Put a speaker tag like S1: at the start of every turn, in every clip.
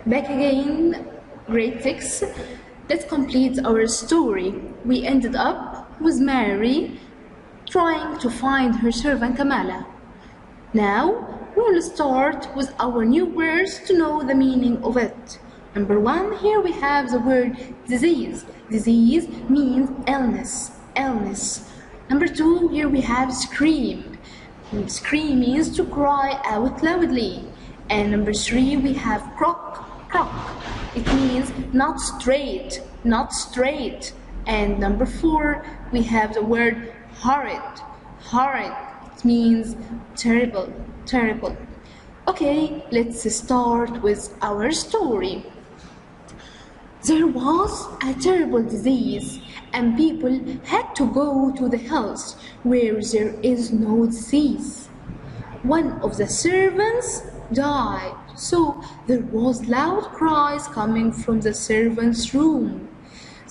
S1: Back again, grade 6. Let's complete our story. We ended up with Mary trying to find her servant Kamala. Now, we will start with our new words to know the meaning of it. Number 1, here we have the word disease. Disease means illness, illness. Number 2, here we have scream. Scream means to cry out loudly. And number 3, we have croak, croak. It means not straight, not straight. And number 4, we have the word horrid, horrid. It means terrible, terrible. Okay, let's start with our story. There was a terrible disease, and people had to go to the hills where there is no disease. One of the servants died, so there was loud cries coming from the servants' room.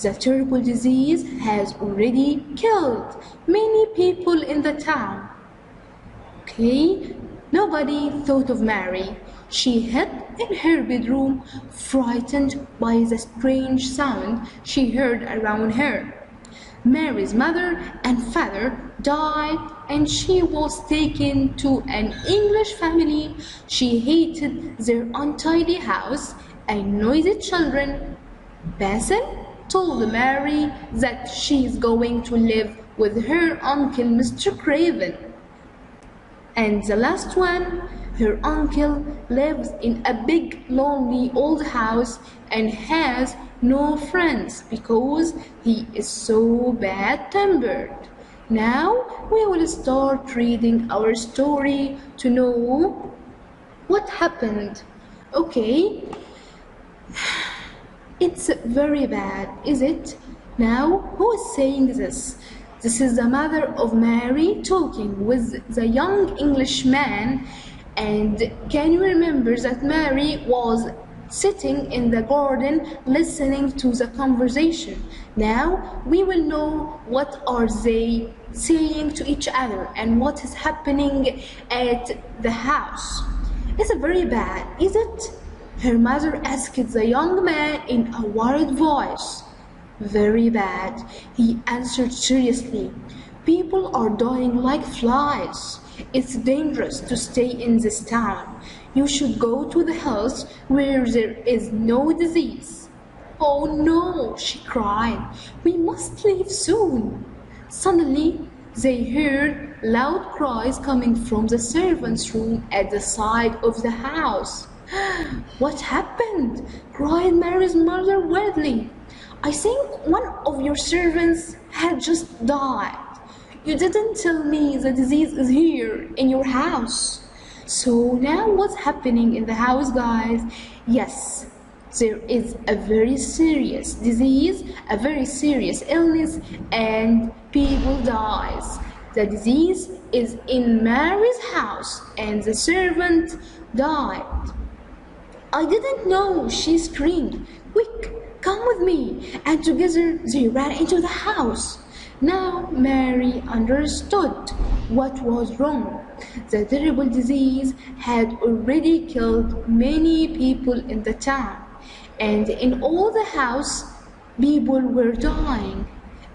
S1: The terrible disease has already killed many people in the town. Okay, nobody thought of Mary. She hid in her bedroom, frightened by the strange sound she heard around her. Mary's mother and father died, and she was taken to an English family. She hated their untidy house and noisy children. Basil told Mary that she is going to live with her uncle, Mr. Craven. And the last one, her uncle lives in a big, lonely old house and has no friends because he is so bad-tempered. Now we will start reading our story to know what happened. Okay, it's very bad, is it? Now, who is saying this? This is the mother of Mary talking with the young Englishman. And can you remember that Mary was sitting in the garden listening to the conversation? Now we will know what are they saying to each other and what is happening at the house. It's very bad, is it? Her mother asked the young man in a worried voice. Very bad, he answered seriously. People are dying like flies. It's dangerous to stay in this town. You should go to the hills where there is no disease. Oh no, she cried. We must leave soon. Suddenly, they heard loud cries coming from the servants' room at the side of the house. What happened? Cried Mary's mother wildly. I think one of your servants had just died. You didn't tell me the disease is here in your house. So now what's happening in the house, guys? Yes, there is a very serious disease, a very serious illness, and people dies. The disease is in Mary's house and the servant died. I didn't know, she screamed. Quick, come with me. And together they ran into the house. Now Mary understood what was wrong. The terrible disease had already killed many people in the town, and in all the house, people were dying.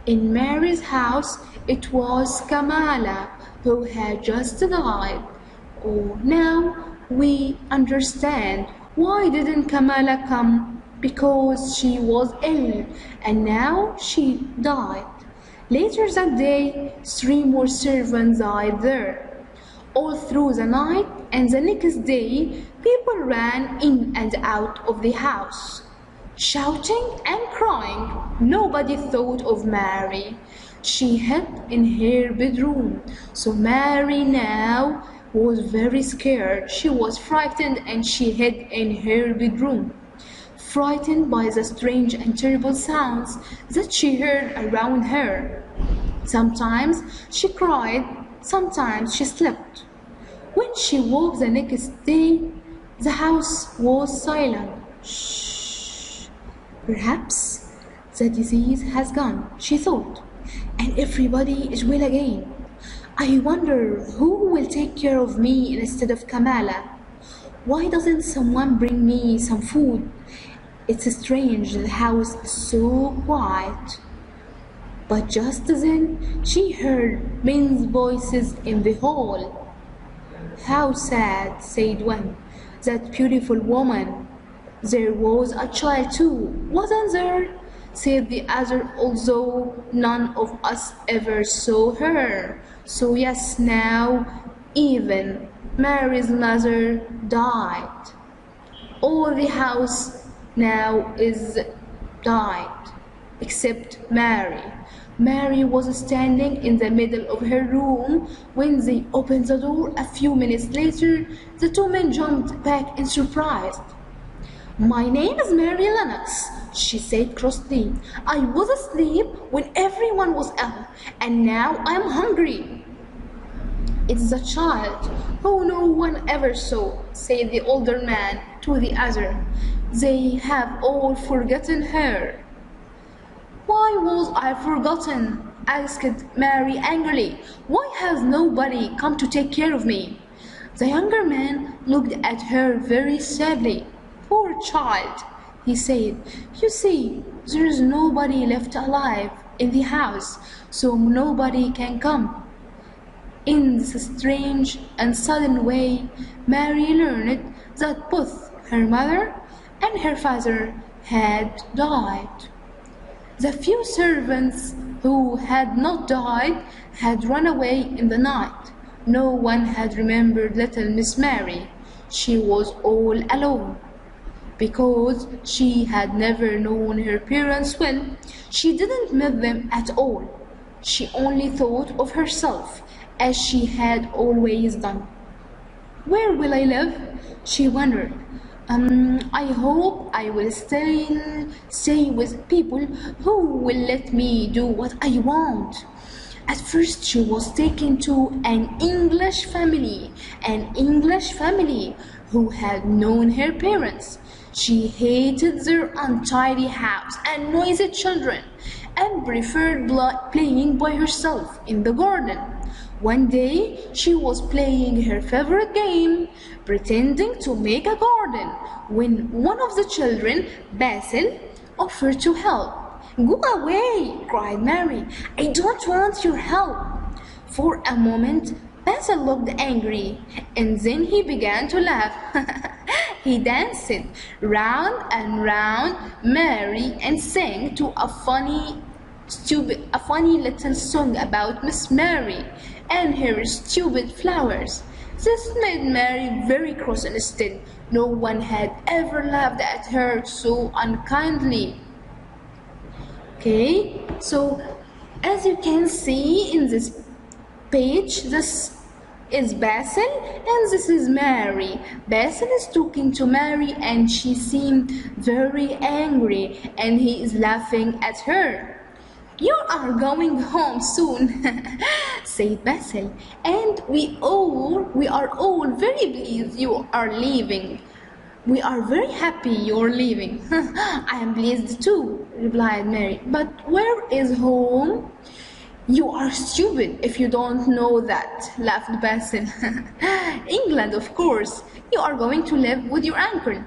S1: In Mary's house, it was Kamala who had just died. Oh, now we understand why didn't Kamala come? Because she was ill, and now she died. Later that day, 3 more servants died there. All through the night and the next day, people ran in and out of the house, shouting and crying. Nobody thought of Mary. She hid in her bedroom. So Mary now was very scared. She was frightened and she hid in her bedroom, frightened by the strange and terrible sounds that she heard around her. Sometimes she cried, sometimes she slept. When she woke the next day, the house was silent. Shh. Perhaps the disease has gone, she thought, and everybody is well again. I wonder who will take care of me instead of Kamala. Why doesn't someone bring me some food? It's strange, the house is so quiet. But just then she heard men's voices in the hall. How sad, said one. That beautiful woman. There was a child too, wasn't there? Said the other, although none of us ever saw her. So yes, now even Mary's mother died. All the house now is died, except Mary. Mary was standing in the middle of her room when they opened the door. A few minutes later, the two men jumped back in surprise. My name is Mary Lennox, she said crossly. I was asleep when everyone was ill, and now I am hungry. It's the child who no one ever saw, said the older man to the other. They have all forgotten her. Why was I forgotten? Asked Mary angrily. Why has nobody come to take care of me? The younger man looked at her very sadly. Poor child, he said. You see, there is nobody left alive in the house, so nobody can come. In this strange and sudden way, Mary learned that both her mother and her father had died. The few servants who had not died had run away in the night. No one had remembered little Miss Mary. She was all alone. Because she had never known her parents well, she didn't miss them at all. She only thought of herself, as she had always done. Where will I live? She wondered. I hope I will stay with people who will let me do what I want. At first she was taken to an English family who had known her parents. She hated their untidy house and noisy children and preferred playing by herself in the garden. One day she was playing her favorite game, pretending to make a garden, when one of the children, Basil, offered to help. Go away, cried Mary. I don't want your help. For a moment, Basil looked angry, and then he began to laugh. He danced round and round Mary and sang to a funny little song about Miss Mary and her stupid flowers. This made Mary very cross instead. No one had ever laughed at her so unkindly. Okay, so as you can see in this page, this is Basil and this is Mary. Basil is talking to Mary and she seemed very angry and he is laughing at her. You are going home soon, said Basil, and we are all very pleased you are leaving. We are very happy you're leaving. I am pleased too, replied Mary. But where is home? You are stupid if you don't know that, laughed Basil. England, of course. You are going to live with your uncle,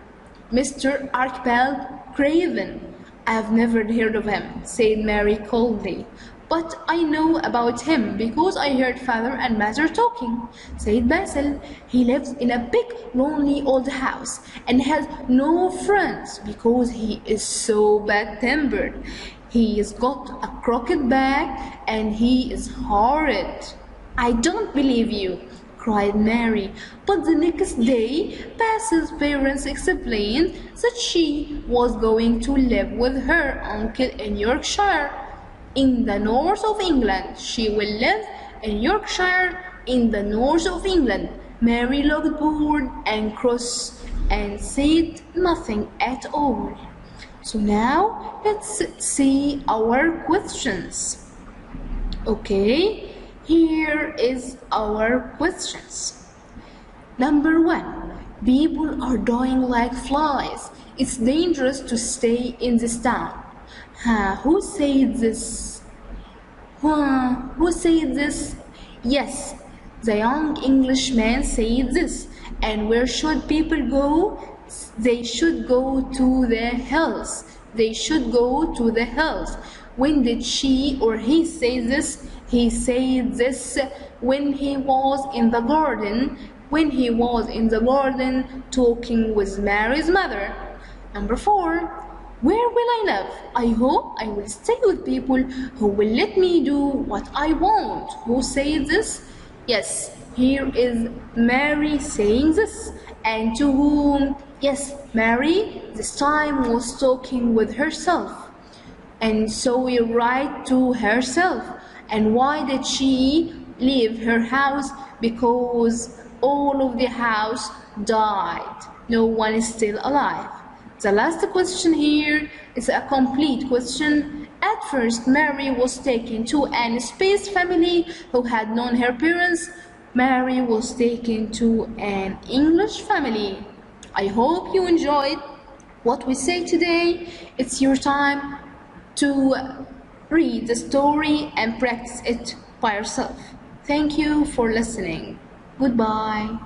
S1: Mr. Archibald Craven. I have never heard of him, said Mary coldly. But I know about him because I heard father and mother talking, said Basil. He lives in a big, lonely old house and has no friends because he is so bad-tempered. He has got a crooked back and he is horrid. I don't believe you, cried Mary. But the next day, Basil's parents explained that she was going to live with her uncle in Yorkshire, in the north of England. She will live in Yorkshire, in the north of England. Mary looked bored and cross and said nothing at all. So now let's see our questions. Okay, here is our questions. Number 1. People are dying like flies. It's dangerous to stay in this town. Who said this? Who said this? Yes, the young Englishman said this. And where should people go? They should go to the hills. They should go to the hills. When did she or he say this? He said this when he was in the garden. When he was in the garden talking with Mary's mother. Number 4. Where will I live? I hope I will stay with people who will let me do what I want. Who said this? Yes, here is Mary saying this. And to whom? Yes, Mary this time was talking with herself. And so we write to herself. And why did she leave her house? Because all of the house died. No one is still alive. The last question here is a complete question. At first, Mary was taken to an space family who had known her parents. Mary was taken to an English family. I hope you enjoyed what we say today. It's your time to read the story and practice it by yourself. Thank you for listening. Goodbye.